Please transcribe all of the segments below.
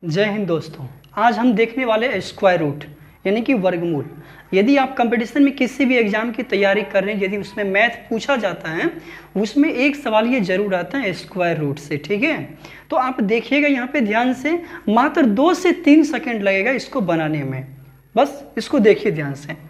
जय हिंद दोस्तों। आज हम देखने वाले हैं स्क्वायर रूट यानी कि वर्गमूल। यदि आप कंपटीशन में किसी भी एग्जाम की तैयारी कर रहे हैं, यदि उसमें मैथ पूछा जाता है, उसमें एक सवाल ये जरूर आता है स्क्वायर रूट से। ठीक है, तो आप देखिएगा यहाँ पे ध्यान से, मात्र 2 से 3 सेकंड लगेगा इसको बनाने में। बस इसको देखिए ध्यान से।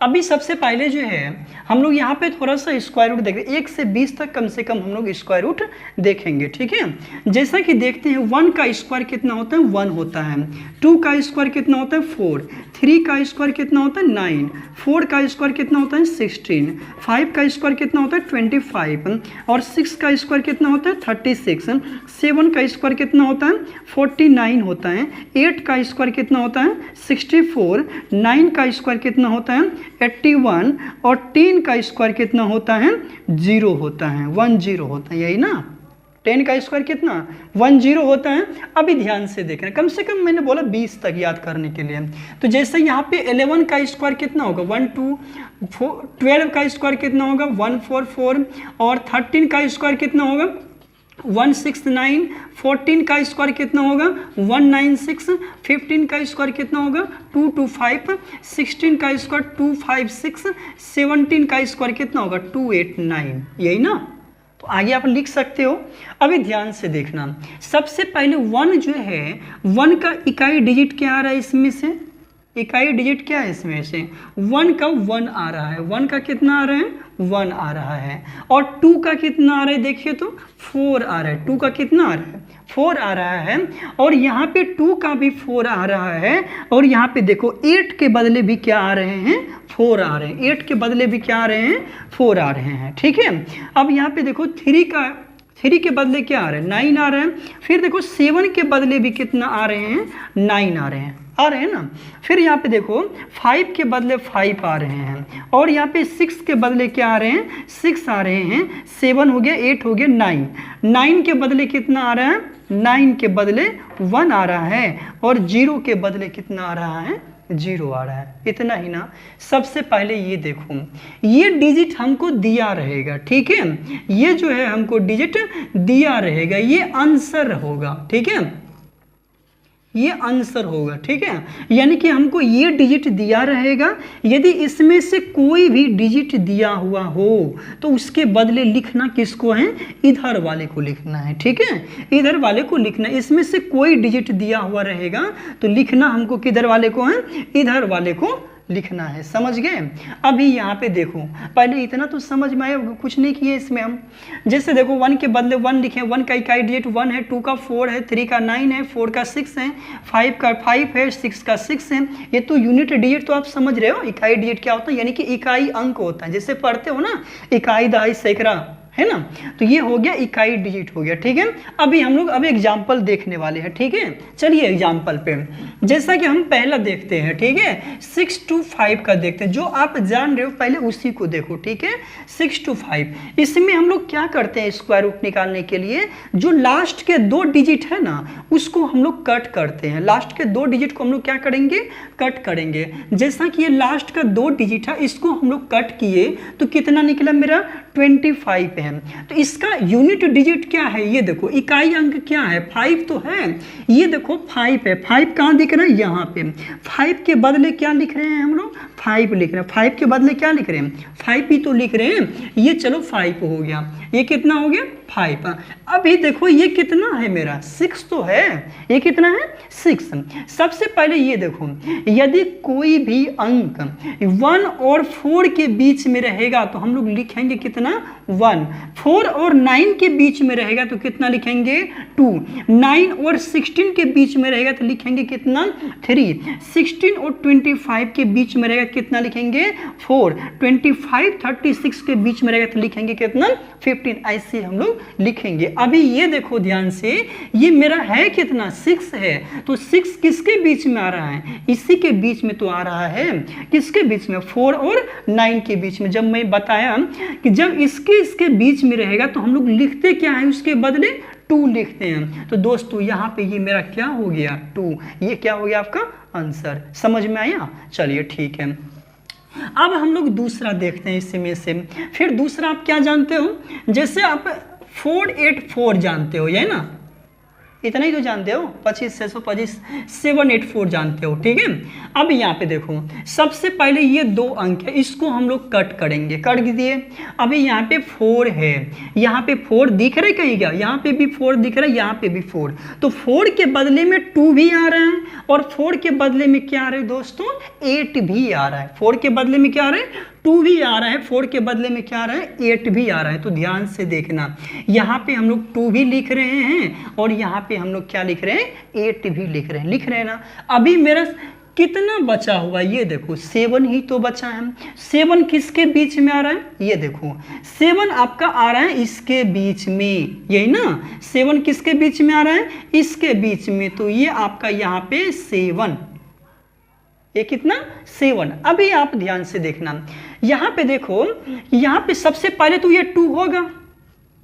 अभी सबसे पहले जो है हम लोग यहाँ पे थोड़ा सा स्क्वायर रूट देख रहे हैं। 1 से 20 तक कम से कम हम लोग स्क्वायर रूट देखेंगे। ठीक है, जैसा कि देखते हैं 1 का स्क्वायर कितना होता है, 1 होता है। 2 का स्क्वायर कितना होता है, 4। 3 का स्क्वायर कितना होता है, 9। 4 का स्क्वायर कितना होता है, 16। 5 का स्क्वायर कितना होता है, 25। और 6 का स्क्वायर कितना होता है, 36। 7 का स्क्वायर कितना होता है, 49 होता है। 8 का स्क्वायर कितना होता है, 64। 9 का स्क्वायर कितना होता है, 81। और 10 का स्क्वायर कितना होता है, 0 होता है, 10 होता है, यही ना। 10 का स्क्वायर कितना, 10 होता है। अभी ध्यान से देखना, कम से कम मैंने बोला 20 तक याद करने के लिए। तो जैसे यहाँ पे 11 का स्क्वायर कितना होगा, 1 2 4। 12 का स्क्वायर कितना होगा, 144। और 13 का स्क्वायर कितना होगा, 169। 14 का स्क्वायर कितना होगा, 196। 15 का स्क्वायर कितना होगा, 225। 16 का स्क्वायर 256। 17 का स्क्वायर कितना होगा, 289, यही ना। तो आगे आप लिख सकते हो। अभी ध्यान से देखना, सबसे पहले 1 जो है, 1 का इकाई डिजिट क्या आ रहा है इसमें से, इकाई डिजिट क्या है इसमें से, 1 का 1 आ रहा है। 1 का कितना आ रहा है, 1 आ रहा है। और 2 का कितना आ रहा है, देखिए तो 4 आ रहा है। 2 का कितना आ रहा है, 4 आ रहा है। और यहाँ पे 2 का भी 4 आ रहा है। और यहाँ पे देखो 8 के बदले भी क्या आ रहे हैं, 4 आ रहे हैं। 8 के बदले भी क्या आ रहे हैं, 4 आ रहे हैं। ठीक है, अब यहाँ पे देखो 3 के बदले क्या आ रहे हैं, 9 आ रहे हैं। फिर देखो 7 के बदले भी कितना आ रहे हैं, 9 आ रहे हैं ना। फिर यहाँ पे देखो 5 के बदले 5 आ रहे हैं। और यहाँ पे 6 के बदले क्या आ रहे हैं, 6 आ रहे हैं। 7 हो गया, 8 हो गया, 9। 9 के बदले कितना आ रहा है, 9 के बदले 1 आ रहा है। और 0 के बदले कितना आ रहा है, 0 आ रहा है। इतना ही ना। सबसे पहले ये देखो, ये डिजिट हमको दिया रहेगा। ठीक है, ये जो है हमको डिजिट दिया रहेगा, ये आंसर होगा। ठीक है, ये आंसर होगा। ठीक है, यानी कि हमको ये डिजिट दिया रहेगा। यदि इसमें से कोई भी डिजिट दिया हुआ हो तो उसके बदले लिखना किसको है, इधर वाले को लिखना है। ठीक है, इधर वाले को लिखना। इसमें से कोई डिजिट दिया हुआ रहेगा तो लिखना हमको किधर वाले को है, इधर वाले को लिखना है। समझ गए। अभी यहाँ पे देखो, पहले इतना तो समझ में आया, कुछ नहीं किए इसमें हम। जैसे देखो 1 के बदले 1 लिखे, 1 का इकाई डिजिट 1 है। 2 का 4 है। 3 का 9 है। 4 का 6 है। 5 का 5 है। 6 का 6 है। ये तो यूनिट डिजिट तो आप समझ रहे हो। इकाई डिजिट क्या होता है, यानी कि इकाई अंक होता है। जैसे पढ़ते हो ना, इकाई, दहाई, सैकड़ा, है ना। तो ये हो गया इकाई डिजिट हो गया। ठीक है, अभी हम लोग अभी एग्जाम्पल देखने वाले हैं। ठीक है, चलिए एग्जाम्पल पे, जैसा कि हम पहला देखते हैं। ठीक है, 6 to 5 का देखते हैं। जो आप जान रहे हो पहले उसी को देखो। ठीक है, 6 to 5, इसमें हम लोग क्या करते हैं, स्क्वायर रूट निकालने के लिए जो लास्ट के 2 डिजिट है ना, उसको हम लोग कट करते हैं। लास्ट के 2 डिजिट को हम लोग क्या करेंगे, कट करेंगे। जैसा कि ये लास्ट का 2 डिजिट है, इसको हम लोग कट किए तो कितना निकला मेरा, 25 है। तो इसका यूनिट डिजिट क्या है, ये देखो इकाई अंक क्या है, 5 तो है। ये देखो 5 है। 5 कहाँ दिख रहा है, यहाँ पे। 5 के बदले क्या लिख रहे हैं हम लोग, 5 लिख रहे हैं। 5 के बदले क्या लिख रहे हैं, 5 ही तो लिख रहे हैं। ये चलो 5 हो गया। ये कितना हो गया, 5। अभी देखो ये कितना है मेरा, 6 तो है। ये कितना है, 6। सबसे पहले ये देखो, यदि कोई भी अंक 1 और 4 के बीच में रहेगा तो हम लोग लिखेंगे कितना, 1। 4 और 9 के बीच में रहेगा तो कितना लिखेंगे, 2। 9 और 16 के बीच में रहेगा तो लिखेंगे कितना, 3। 16 और 25 के बीच में रहेगा कितना लिखेंगे, 4। 25 36 के बीच में रहेगा तो लिखेंगे कितना, 15। ऐसे हम लोग लिखेंगे। अभी ये देखो ध्यान से, ये मेरा है कितना, 6 है। तो 6 किसके बीच में आ रहा है, इसी के बीच में तो आ रहा है। किसके बीच में, 4 और 9 के बीच में। जब मैं बताया कि जब इसके बीच में रहेगा तो हम लोग लिखते क्या है, उसके बदले 2 लिखते हैं। तो दोस्तों यहाँ पे ये मेरा क्या हो गया, 2। ये क्या हो गया आपका आंसर। समझ में आया, चलिए ठीक है। अब हम लोग दूसरा देखते हैं इसमें से। फिर दूसरा आप क्या जानते हो, जैसे आप 484 जानते हो, ये ना इतना ही तो जानते हो, 25 625 784 जानते हो, ठीक है। अब यहाँ पे देखो सबसे पहले ये 2 अंक है, इसको हम लोग कट करेंगे, कर दिए। अभी यहाँ पे 4 है, यहाँ पे 4 दिख रहा है कहीं क्या, यहाँ पे भी 4 दिख रहा है, यहाँ पे भी 4, तो 4 के बदले में 2 भी आ रहा है और 4 के बदले में क्या आ रहा है दोस्तों, 8 भी आ रहा है। 4 के बदले में क्या आ रहा है, 2 भी आ रहा है, 4 के बदले में क्या आ रहा है, 8 भी आ रहा है। तो ध्यान से देखना, यहाँ पे हम लोग 2 भी लिख रहे हैं और यहाँ पे हम लोग क्या लिख रहे हैं, 8 भी लिख रहे हैं ना। अभी मेरा कितना बचा हुआ, ये देखो 7 ही तो बचा है। 7 किसके बीच में आ रहा है, ये देखो 7 आपका आ रहा है इसके बीच में, यही ना, 7 किसके बीच में आ रहा है, इसके बीच में, तो ये आपका यहाँ पे 7, ये कितना 7। अभी आप ध्यान से देखना, यहाँ पे देखो, यहाँ पे सबसे पहले तो ये 2 होगा,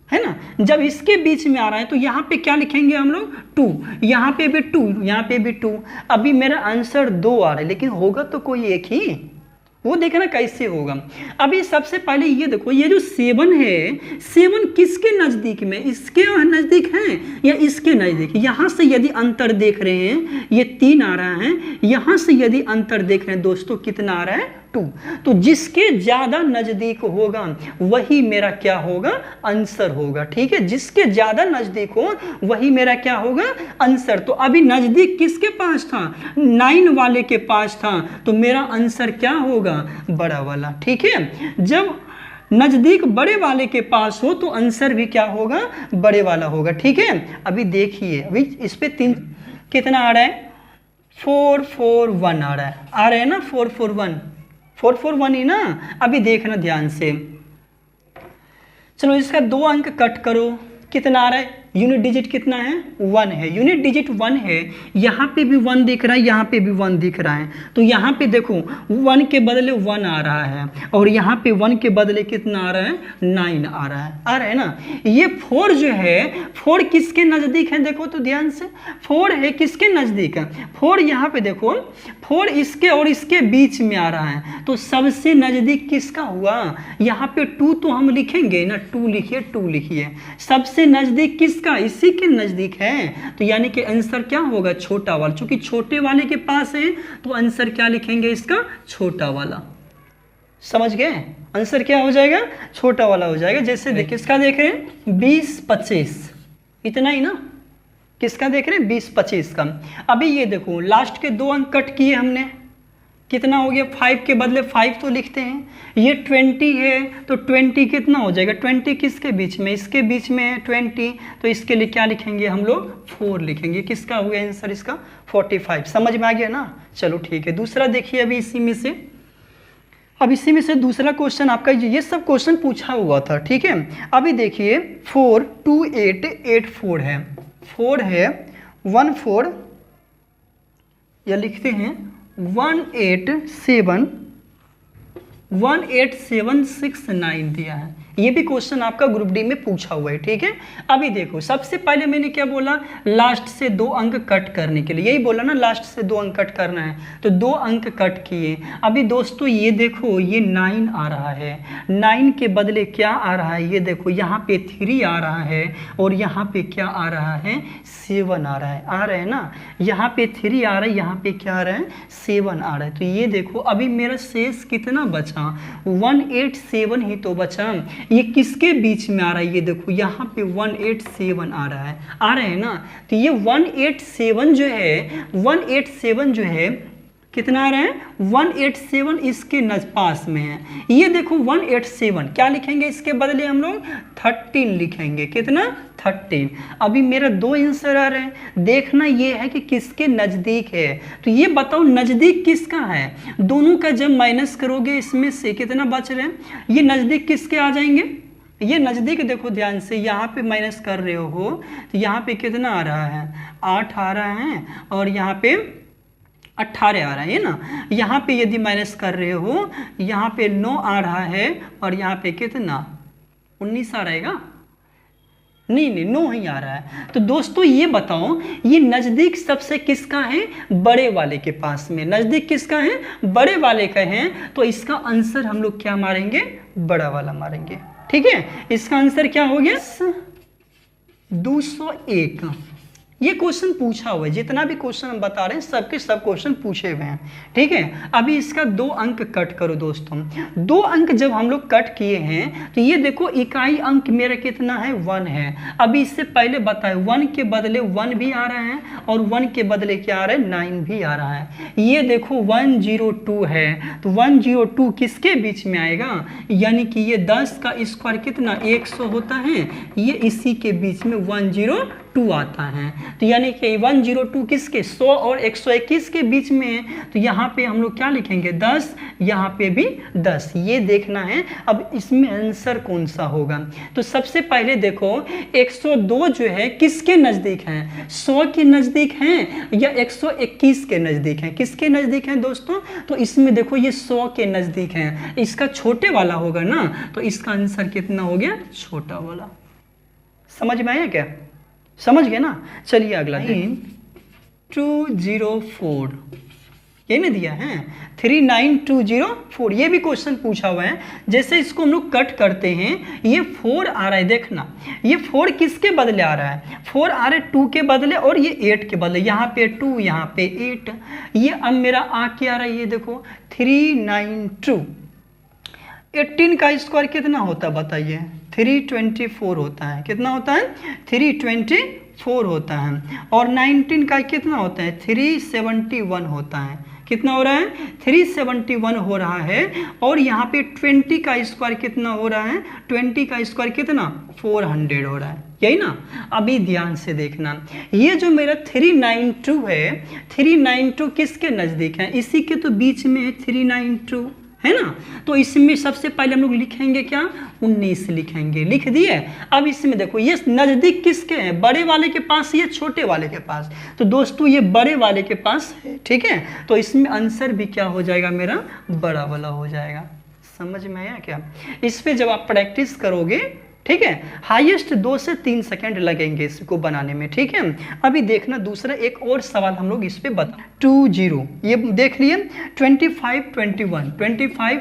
है ना। जब इसके बीच में आ रहा है तो यहाँ पे क्या लिखेंगे हम लोग, 2, यहाँ पे भी 2, यहाँ पे भी 2। अभी मेरा आंसर 2 आ रहा है, लेकिन होगा तो कोई एक ही, वो देखना कैसे होगा। अभी सबसे पहले ये देखो, ये जो 7 है, 7 किसके नज़दीक में, इसके नज़दीक है या इसके नज़दीक। यहाँ से यदि अंतर देख रहे हैं, ये 3 आ रहा है, यहाँ से यदि अंतर देख रहे हैं दोस्तों, कितना आ रहा है, 2। तो जिसके ज़्यादा नज़दीक होगा वही मेरा क्या होगा, आंसर होगा, ठीक है। जिसके ज़्यादा नज़दीक हो वही मेरा क्या होगा, आंसर। तो अभी नज़दीक किसके पास था, 9 वाले के पास था, तो मेरा आंसर क्या होगा, बड़ा वाला, ठीक है। जब नज़दीक बड़े वाले के पास हो तो आंसर भी क्या होगा, बड़े वाला होगा, ठीक है। अभी देखिए, अभी इस पे 3 कितना आ रहा है, 4 4 1 आ रहा है ना, 4 4 1 4 4 1 ही ना। अभी देखना ध्यान से, चलो इसका 2 अंक कट करो, कितना आ रहा है, यूनिट डिजिट कितना है, 1 है, यूनिट डिजिट 1 है। यहाँ पे भी 1 दिख रहा है, यहाँ पे भी 1 दिख रहा है, तो यहाँ पे देखो 1 के बदले 1 आ रहा है और यहाँ पे 1 के बदले कितना आ रहा है, 9 आ रहा है ना। ये 4 जो है, 4 किसके नज़दीक है, देखो तो ध्यान से, 4 है किसके नज़दीक है, 4 यहाँ पे देखो, 4 इसके और इसके बीच में आ रहा है, तो सबसे नज़दीक किसका हुआ, यहाँ पे 2 तो हम लिखेंगे ना, 2 लिखिए, 2 लिखिए, सबसे नज़दीक किसका, इसी के नज़दीक है, तो यानी कि आंसर क्या होगा, छोटा वाला। चूंकि छोटे वाले के पास है तो आंसर क्या लिखेंगे, इसका छोटा वाला। समझ गए, आंसर क्या हो जाएगा, छोटा वाला हो जाएगा। जैसे देखिए, इसका देख रहे हैं 20 25, इतना ही ना, किसका देख रहे हैं, 20 25 का। अभी ये देखो, लास्ट के 2 अंक कट किए हमने, कितना हो गया, 5 के बदले 5 तो लिखते हैं। ये 20 है तो 20 कितना हो जाएगा, 20 किसके बीच में, इसके बीच में है 20, तो इसके लिए क्या लिखेंगे हम लोग, 4 लिखेंगे। किसका हो गया आंसर, इसका 45। समझ में आ गया ना, चलो ठीक है। दूसरा देखिए, अभी इसी में से, अब इसी में से दूसरा क्वेश्चन आपका, ये सब क्वेश्चन पूछा हुआ था, ठीक है। अभी देखिए 4 2 8 8 4 है, 4 है 1 4, या लिखते हैं 187 दिया है। ये भी क्वेश्चन आपका ग्रुप डी में पूछा हुआ है, ठीक है। अभी देखो, सबसे पहले मैंने क्या बोला, लास्ट से 2 अंक कट करने के लिए, यही बोला ना, लास्ट से 2 अंक कट करना है, तो 2 अंक कट किए। अभी दोस्तों ये देखो, ये 9 आ रहा है, 9 के बदले क्या आ रहा है, ये देखो यहाँ पे 3 आ रहा है और यहाँ पे क्या आ रहा है, 7 आ रहा है ना। यहाँ पे 3 आ रहा है, यहाँ पे क्या आ रहा है, 7 आ रहा है। तो ये देखो, अभी मेरा शेष कितना बचा, 187 ही तो बचा। ये किसके बीच में आ रहा है, ये देखो यहाँ पे 187 आ रहा है ना। तो ये 187 जो है, 187 जो है कितना आ रहा है, 187 इसके पास में है। ये देखो 187, क्या लिखेंगे इसके बदले हम लोग, 13 लिखेंगे। कितना, 13। अभी मेरा 2 आंसर आ रहे हैं, देखना ये है कि किसके नज़दीक है। तो ये बताओ नज़दीक किसका है, दोनों का जब माइनस करोगे इसमें से कितना बच रहे हैं, ये नज़दीक किसके आ जाएंगे, ये नज़दीक देखो ध्यान से, यहाँ पे माइनस कर रहे हो तो यहाँ पे कितना आ रहा है, 8 आ रहा है और यहाँ पे 18 आ रहा है ना। यहाँ पे यदि माइनस कर रहे हो, यहाँ पे 9 आ रहा है और यहाँ पे कितना, 19 आ रहेगा, नहीं 9 ही आ रहा है। तो दोस्तों ये बताओ, ये नज़दीक सबसे किसका है, बड़े वाले के पास में, नज़दीक किसका है, बड़े वाले का है। तो इसका आंसर हम लोग क्या मारेंगे, बड़ा वाला मारेंगे, ठीक है। इसका आंसर क्या हो गया, 201। ये क्वेश्चन पूछा हुआ है, जितना भी क्वेश्चन हम बता रहे हैं सबके सब क्वेश्चन पूछे हुए हैं, ठीक है। अभी इसका 2 अंक कट करो दोस्तों। 2 अंक जब हम लोग कट किए हैं तो ये देखो इकाई अंक मेरा कितना है, 1 है। अभी इससे पहले बताए 1 के बदले 1 भी आ रहा है और 1 के बदले क्या आ रहा है, 9 भी आ रहा है। ये देखो 102 है, तो 102 किसके बीच में आएगा, यानी कि ये 10 का स्क्वायर कितना 100 होता है, ये इसी के बीच में 102 आता है। तो यानी कि 102 किसके, 100 और 121 के बीच में है। तो यहाँ पे हम लोग क्या लिखेंगे 10, यहाँ पे भी 10, ये देखना है। अब इसमें आंसर कौन सा होगा, तो सबसे पहले देखो 102 जो है किसके नज़दीक है, 100 के नज़दीक है या 121 के नज़दीक है, किसके नज़दीक है दोस्तों, तो इसमें देखो ये 100 के नज़दीक है, इसका छोटे वाला होगा ना, तो इसका आंसर कितना हो गया, छोटा वाला। समझ में आया क्या, समझ गए ना। चलिए अगला 204 ये नहीं दिया है, 39204, ये भी क्वेश्चन पूछा हुआ है। जैसे इसको हम लोग कट करते हैं, ये 4 आ रहा है, देखना ये 4 किसके बदले आ रहा है, 4 आ रहा है 2 के बदले और ये 8 के बदले, यहाँ पे 2 यहाँ पे 8, ये अब मेरा आ क्या आ रहा है, ये देखो 392। 18 का स्क्वायर कितना होता है बताइए, 324 होता है, कितना होता है 324 होता है। और 19 का कितना होता है 371 होता है, कितना हो रहा है 371 हो रहा है। और यहाँ पे 20 का स्क्वायर कितना हो रहा है, 20 का स्क्वायर कितना 400 हो रहा है, यही ना। अभी ध्यान से देखना, ये जो मेरा 392 है, 392 किसके नज़दीक है, इसी के तो बीच में है 392, है ना। तो इसमें सबसे पहले हम लोग लिखेंगे क्या, 19 लिखेंगे, लिख दिए। अब इसमें देखो ये नज़दीक किसके हैं, बड़े वाले के पास या छोटे वाले के पास, तो दोस्तों ये बड़े वाले के पास है, ठीक है। तो इसमें आंसर भी क्या हो जाएगा, मेरा बड़ा वाला हो जाएगा। समझ में आया क्या, इस पर जब आप प्रैक्टिस करोगे, ठीक है, हाईएस्ट 2 से 3 सेकंड लगेंगे इसको बनाने में, ठीक है। अभी देखना दूसरा एक और सवाल हम लोग इस पे बता 20 ये देख लिए, 25 21 25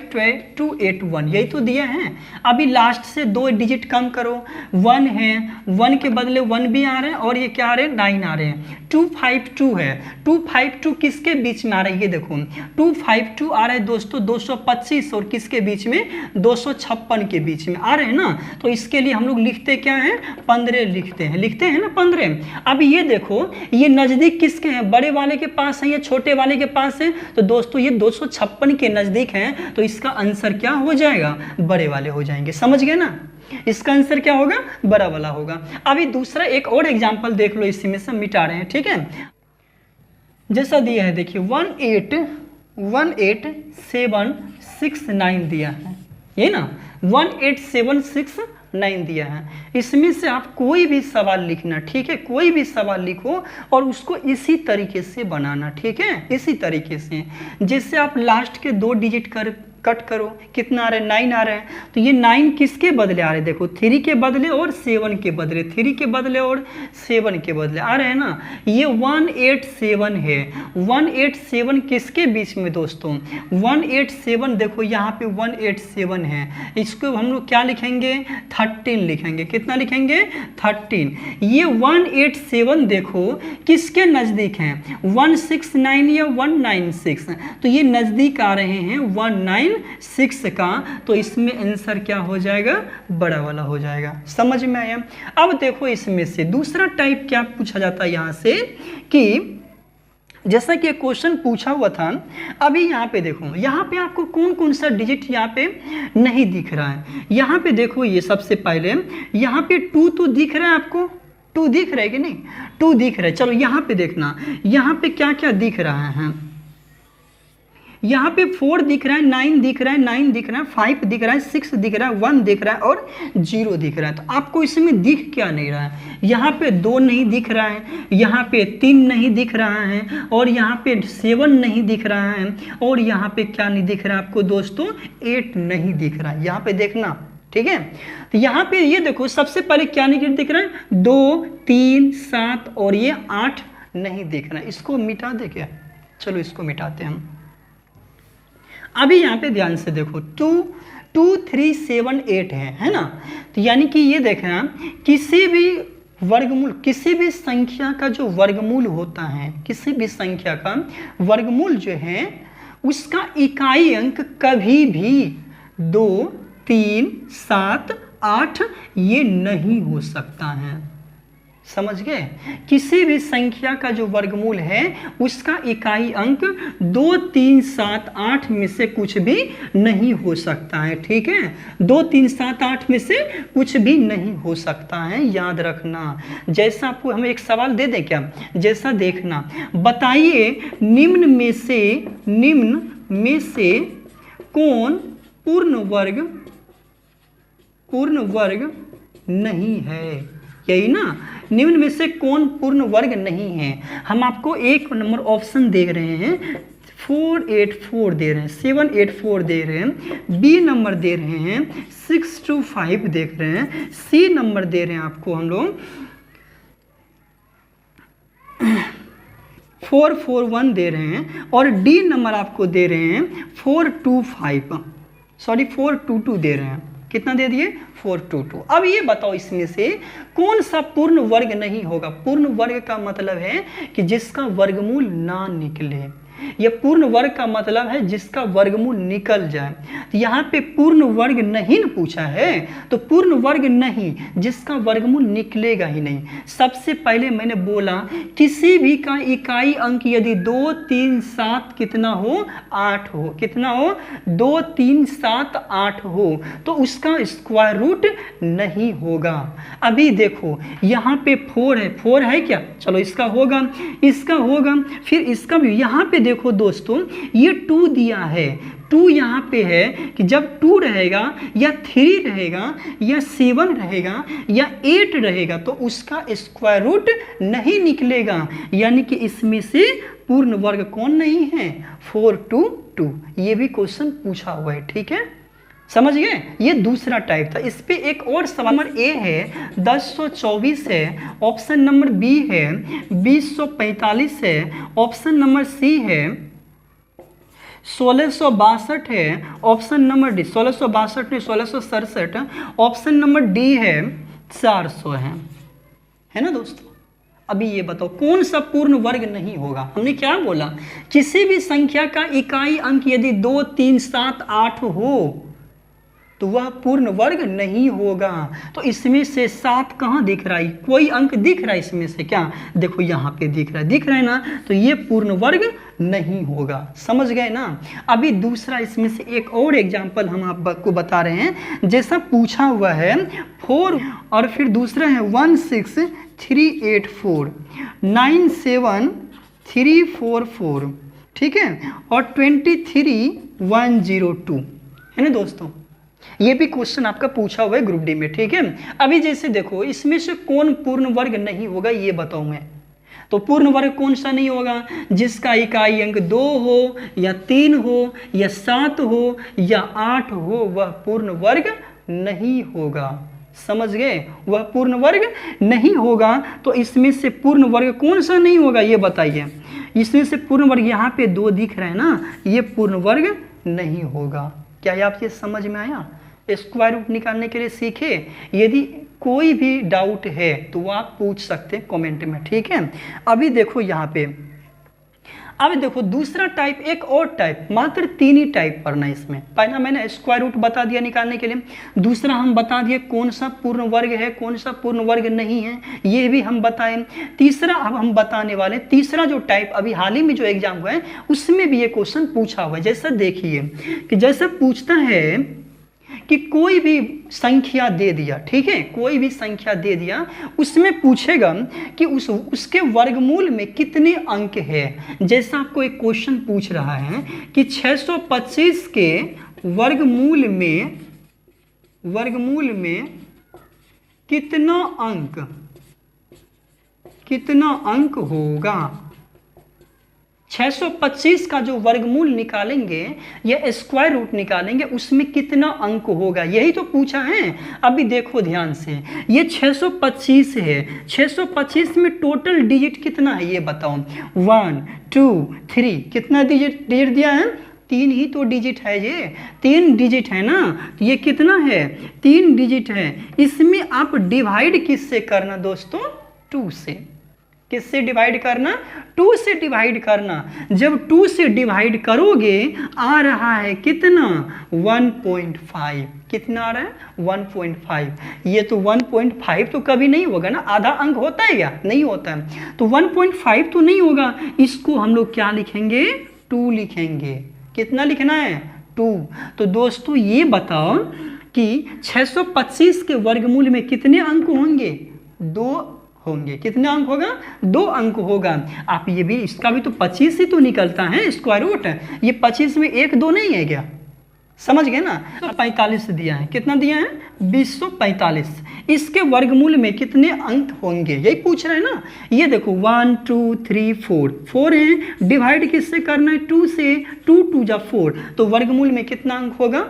281 यही तो दिया है। अभी लास्ट से 2 डिजिट कम करो, 1 है, 1 के बदले 1 भी आ रहे हैं और ये क्या आ रहे हैं 9 आ रहे हैं। 252 है, 252 किसके बीच में आ रहा है, ये देखो 252 आ रहा है दोस्तों 225 और किसके बीच में 256 के बीच में आ रहे हैं ना। तो इसके लिए हम लोग लिखते क्या है 15 लिखते हैं ना 15। अब ये देखो ये नज़दीक किसके हैं, बड़े वाले के पास है या छोटे वाले के पास है, तो दोस्तों ये 256 के नज़दीक हैं। तो इसका आंसर क्या हो जाएगा, बड़े वाले हो जाएंगे। समझ गए ना, इसका आंसर क्या होगा, बड़ा वाला होगा। अभी दूसरा एक और एग्जाम्पल देख लो, इसी में से मिटा रहे हैं, ठीक है। जैसा दिया है देखिए 18769 दिया है, ये ना 18769 दिया है। इसमें से आप कोई भी सवाल लिखना, ठीक है, कोई भी सवाल लिखो और उसको इसी तरीके से बनाना, ठीक है, इसी तरीके से। जिससे आप लास्ट के 2 डिजिट कट करो, कितना आ रहा है 9 आ रहा है। तो ये 9 किसके बदले आ रहे हैं, देखो 3 के बदले और 7 के बदले, 3 के बदले और 7 के बदले आ रहे हैं ना। ये 187 है, 187 किसके बीच में दोस्तों, 187 देखो यहाँ पे 187 है, इसको हम लोग क्या लिखेंगे 13 लिखेंगे, कितना लिखेंगे 13। ये 187 देखो किसके नज़दीक हैं, 169 या 196, तो ये नज़दीक आ रहे हैं 196 का। तो इसमें आंसर क्या हो जाएगा, बड़ा वाला हो जाएगा। समझ में आया। अब देखो इसमें से दूसरा टाइप क्या पूछा जाता है यहाँ से, कि जैसा कि एक क्वेश्चन पूछा हुआ था। अभी यहाँ पे देखो, यहाँ पे आपको कौन कौन सा डिजिट यहाँ पे नहीं दिख रहा है। यहाँ पे देखो ये सबसे पहले यहाँ पे 2 तो दिख रहा है आपको, 2 दिख रहा है कि नहीं, 2 दिख रहा है। चलो यहाँ पे देखना, यहाँ पे क्या क्या दिख रहा है, यहाँ पे 4 दिख रहा है, 9 दिख रहा है, 9 दिख रहा है, 5 दिख रहा है, 6 दिख रहा है, 1 दिख रहा है और 0 दिख रहा है। तो आपको इसमें दिख क्या नहीं रहा है, यहाँ पे 2 नहीं दिख रहा है, यहाँ पे 3 नहीं दिख रहा है और यहाँ पे 7 नहीं दिख रहा है और यहाँ पे क्या नहीं दिख रहा है आपको दोस्तों, 8 नहीं दिख रहा है। यहाँ पे देखना, ठीक है। तो यहाँ पे ये देखो सबसे पहले क्या नहीं दिख रहा है, 2 3 7 और ये 8 नहीं दिख रहा है। इसको मिटा दे क्या, चलो इसको मिटाते हैं हम। अभी यहाँ पे ध्यान से देखो 2 2 3 7 8 है ना। तो यानी कि ये देखना किसी भी वर्गमूल, किसी भी संख्या का जो वर्गमूल होता है, किसी भी संख्या का वर्गमूल जो है उसका इकाई अंक कभी भी 2, 3, 7, 8 ये नहीं हो सकता है। समझ गए? किसी भी संख्या का जो वर्गमूल है उसका इकाई अंक 2, 3, 7, 8 में से कुछ भी नहीं हो सकता है। ठीक है, 2, 3, 7, 8 में से कुछ भी नहीं हो सकता है, याद रखना। जैसा आपको हम एक सवाल दे दें क्या, जैसा देखना, बताइए निम्न में से कौन पूर्ण वर्ग नहीं है, यही ना, निम्न में से कौन पूर्ण वर्ग नहीं है। हम आपको एक नंबर ऑप्शन दे रहे हैं, 484 दे रहे हैं, 784 दे रहे हैं, बी नंबर दे रहे हैं 625 देख रहे हैं, सी नंबर दे रहे हैं आपको हम लोग 441 दे रहे हैं, और डी नंबर आपको दे रहे हैं 422 दे रहे हैं। कितना दे दिए? 422। अब ये बताओ इसमें से कौन सा पूर्ण वर्ग नहीं होगा। पूर्ण वर्ग का मतलब है कि जिसका वर्गमूल ना निकले, यह पूर्ण वर्ग का मतलब है जिसका वर्गमूल निकल जाए। तो यहाँ पे पूर्ण वर्ग नहीं न पूछा है, तो पूर्ण वर्ग नहीं जिसका वर्गमूल निकलेगा ही नहीं। सबसे पहले मैंने बोला किसी भी का इकाई अंक यदि 2, 3, 7 कितना हो, 8 हो, कितना हो, 2, 3, 7, 8 हो, तो उसका स्क्वायर रूट नहीं होगा। अभी देखो यहाँ पे 4 है, 4 है क्या, चलो इसका होगा, इसका होगा, फिर इसका भी। यहाँ पे देखो दोस्तों ये 2 दिया है, 2 यहाँ पे है कि जब 2 रहेगा या 3 रहेगा या 7 रहेगा या 8 रहेगा तो उसका स्क्वायर रूट नहीं निकलेगा। यानी कि इसमें से पूर्ण वर्ग कौन नहीं है, 422। ये भी क्वेश्चन पूछा हुआ है। ठीक है, समझ गए? ये दूसरा टाइप था। इस पे एक और सवाल नंबर ए है 1024 है, ऑप्शन नंबर बी है 2045 है, ऑप्शन नंबर सी है 1662 है, ऑप्शन नंबर डी 1662 नहीं 1667, ऑप्शन नंबर डी है 400 है ना दोस्तों। अभी ये बताओ कौन सा पूर्ण वर्ग नहीं होगा। हमने क्या बोला, किसी भी संख्या का इकाई अंक यदि 2, 3, 7, 8 हो तो वह पूर्ण वर्ग नहीं होगा। तो इसमें से 7 कहाँ दिख रहा है, कोई अंक दिख रहा है इसमें से क्या, देखो यहाँ पे दिख रहा है ना, तो ये पूर्ण वर्ग नहीं होगा। समझ गए ना। अभी दूसरा इसमें से एक और एग्जांपल हम आपको बता रहे हैं, जैसा पूछा हुआ है 4 और फिर दूसरा है 16384 97344, ठीक है, और 23102 है ना दोस्तों। ये भी क्वेश्चन आपका पूछा हुआ है ग्रुप डी में। ठीक है, अभी जैसे देखो इसमें से कौन पूर्ण वर्ग नहीं होगा ये बताऊं मैं। तो पूर्ण वर्ग कौन सा नहीं होगा, जिसका इकाई अंक 2 हो या 3 हो या 7 हो या 8 हो, वह पूर्ण वर्ग नहीं होगा। समझ गए, वह पूर्ण वर्ग नहीं होगा। तो इसमें से पूर्ण वर्ग कौन सा नहीं होगा ये बताइए। इसमें से पूर्ण वर्ग यहाँ पे 2 दिख रहा है ना, ये पूर्ण वर्ग नहीं होगा। क्या ये आपके समझ में आया? स्क्वायर रूट निकालने के लिए सीखे। यदि कोई भी डाउट है तो वो आप पूछ सकते हैं कमेंट में। ठीक है, अभी देखो यहाँ पे, अभी देखो दूसरा टाइप, एक और टाइप, मात्र 3 ही टाइप पढ़ना है इसमें। पहला मैंने स्क्वायर रूट बता दिया निकालने के लिए, दूसरा हम बता दिए कौन सा पूर्ण वर्ग है कौन सा पूर्ण वर्ग नहीं है, ये भी हम बताएं। तीसरा अब हम बताने वाले, तीसरा जो टाइप अभी हाल ही में जो एग्जाम हुआ है उसमें भी ये क्वेश्चन पूछा हुआ है। जैसा देखिए कि जैसा पूछता है कि कोई भी संख्या दे दिया, ठीक है, कोई भी संख्या दे दिया, उसमें पूछेगा कि उसके वर्गमूल में कितने अंक है। जैसा आपको एक क्वेश्चन पूछ रहा है कि 625 के वर्गमूल में कितना अंक होगा। 625 का जो वर्गमूल निकालेंगे या स्क्वायर रूट निकालेंगे उसमें कितना अंक होगा, यही तो पूछा है। अभी देखो ध्यान से, ये 625 है, 625 में टोटल डिजिट कितना है ये बताओ। 1 2 3, कितना डिजिट दिया है, 3 ही तो डिजिट है, ये 3 डिजिट है ना, तो ये कितना है 3 डिजिट है। इसमें आप डिवाइड किससे करना दोस्तों, 2 से। किससे डिवाइड करना, 2 से डिवाइड करना। जब 2 से डिवाइड करोगे आ रहा है कितना 1.5, कितना आ रहा है 1.5। ये तो 1.5 तो कभी नहीं होगा ना, आधा अंक होता है क्या, नहीं होता है, तो 1.5 तो नहीं होगा। इसको हम लोग क्या लिखेंगे 2 लिखेंगे। कितना लिखना है 2। तो दोस्तों ये बताओ कि 625 के वर्गमूल में कितने अंक होंगे, 2 होंगे। कितने अंक होगा, 2 अंक होगा। आप ये भी, इसका भी तो 25 ही तो निकलता है स्क्वायर रूट, ये 25 में 1 2 नहीं है क्या, समझ गए ना। 45 दिया है, कितना दिया है 245। इसके वर्गमूल में कितने अंक होंगे यही पूछ रहे हैं ना। ये देखो 1 2 3 4 है, डिवाइड किससे करना है 2 से, 2 2 जा 4, तो वर्गमूल में कितना अंक होगा,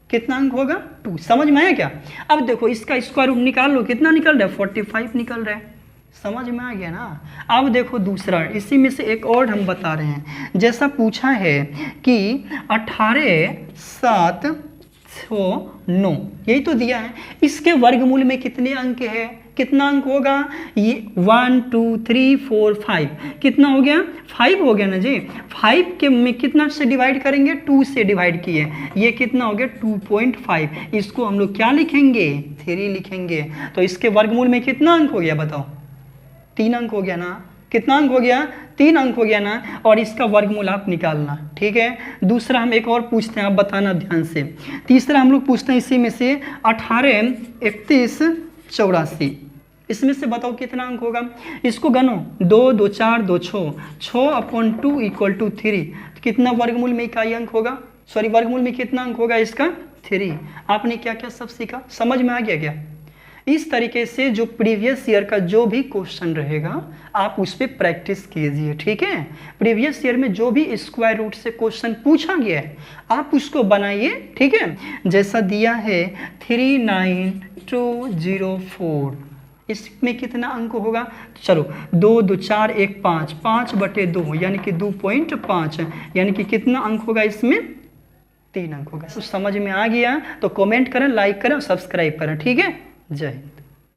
कितना अंक होगा 2। समझ में आया क्या। अब देखो इसका स्क्वायर रूट निकाल लो, कितना निकल रहा है 45 निकल रहा है। समझ में आ गया ना। अब देखो दूसरा, इसी में से एक और हम बता रहे हैं। जैसा पूछा है कि 18 7 6 9, यही तो दिया है। इसके वर्गमूल में कितने अंक है, कितना अंक होगा, ये 1 2 3 4 5, कितना हो गया 5 हो गया ना जी। 5 के में कितना से डिवाइड करेंगे, 2 से डिवाइड किए, ये कितना हो गया 2.5। इसको हम लोग क्या लिखेंगे 3 लिखेंगे। तो इसके वर्गमूल में कितना अंक हो गया बताओ, 3 अंक हो गया ना। कितना अंक हो गया 3 अंक हो गया ना। और इसका वर्गमूल आप निकालना, ठीक है। दूसरा हम एक और पूछते हैं, आप बताना ध्यान से। तीसरा हम लोग पूछते हैं इसी में से 18 31 84, इसमें से बताओ कितना अंक होगा। इसको गनो, 2 2 4 2 6/2 = 3, तो कितना वर्गमूल में इकाई अंक होगा, सॉरी वर्गमूल में कितना अंक होगा इसका 3। आपने क्या क्या सब सीखा, समझ में आ गया क्या। इस तरीके से जो प्रीवियस ईयर का जो भी क्वेश्चन रहेगा आप उस पर प्रैक्टिस कीजिए, ठीक है। प्रीवियस ईयर में जो भी स्क्वायर रूट से क्वेश्चन पूछा गया है आप उसको बनाइए, ठीक है। जैसा दिया है 39204, इसमें कितना अंक होगा, चलो 2 2 4 1 5, 5/2 यानी कि 2.5, यानी कि कितना अंक होगा इसमें 3 अंक होगा। तो समझ में आ गया तो कमेंट करें, लाइक करें, सब्सक्राइब करें, ठीक है। जय हिंद।